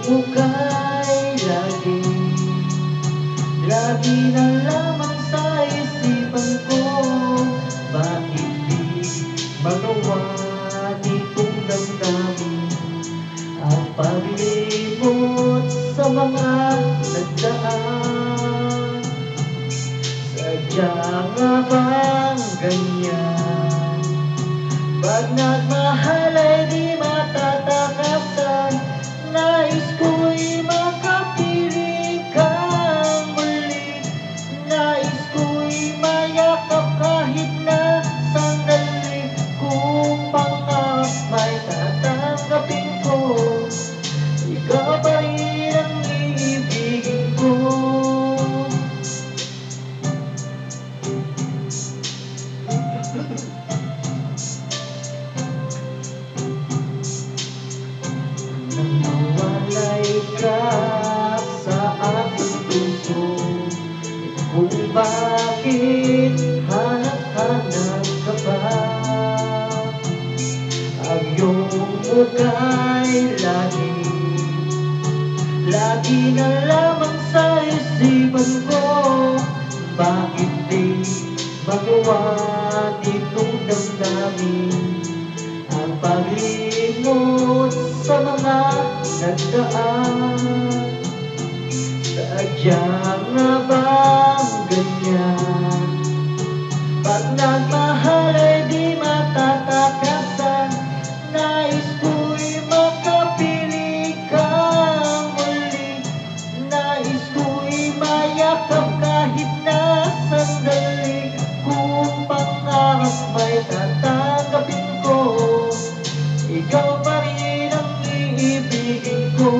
muka'y lagi na lamang sa isipan ko. Bakit di magawa nitong damdamin ang paglimot sa mga nagdaan? Sadya nga bang ganyan? Pag nagmahal ay di matatakasan. Nais ko'y makapiling kang muli. Nais ko'y mayakap kahit na sandali. Kung pangarap may tatanggapin ko, ikaw pa rin ang iibigin ko. Nang mawalay ka sa aking puso, kung bakit hanap-hanap ka pa. Ang iyong muka'y lagi na lamang sa isipan ko. Bakit di magawa nitong damdamin ang paglimot sa mga nagdaan? Sadya nga bang ganyan? Pag nagmahal ay di matatakasan. Nais ko'y makapiling kang muli. Nais ko'y mayakap kahit na sandali. Kung pangarap may tatanggapin ko, ikaw pa rin ang iibigin ko.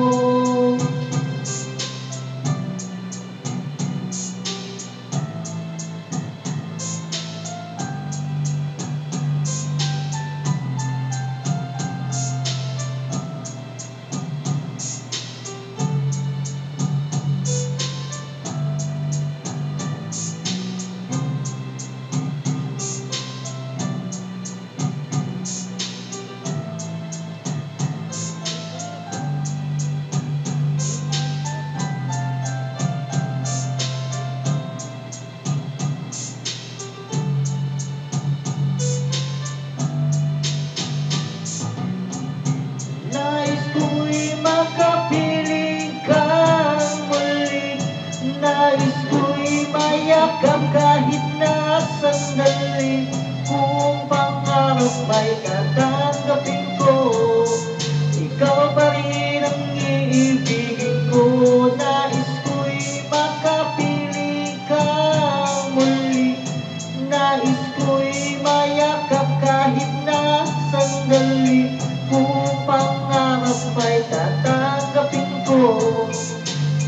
Nais ko'y makapiling kang muli. Nais ko'y mayakap kahit na sandali. Kung pangarap may tatanggapin ko, ikaw pa rin ang iibigin ko. Nais ko'y makapiling kang muli. Nais ko'y mayakap kahit na sandali. Kung pangarap may tatanggapin ko,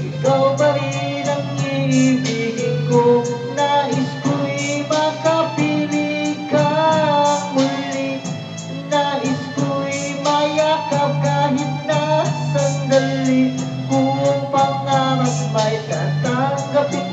ikaw pa rin ang iibigin ko. Nais ko'y makapiling kang muli. Nais ko'y mayakap kahit na sandali. Kung pangarap may tatanggapin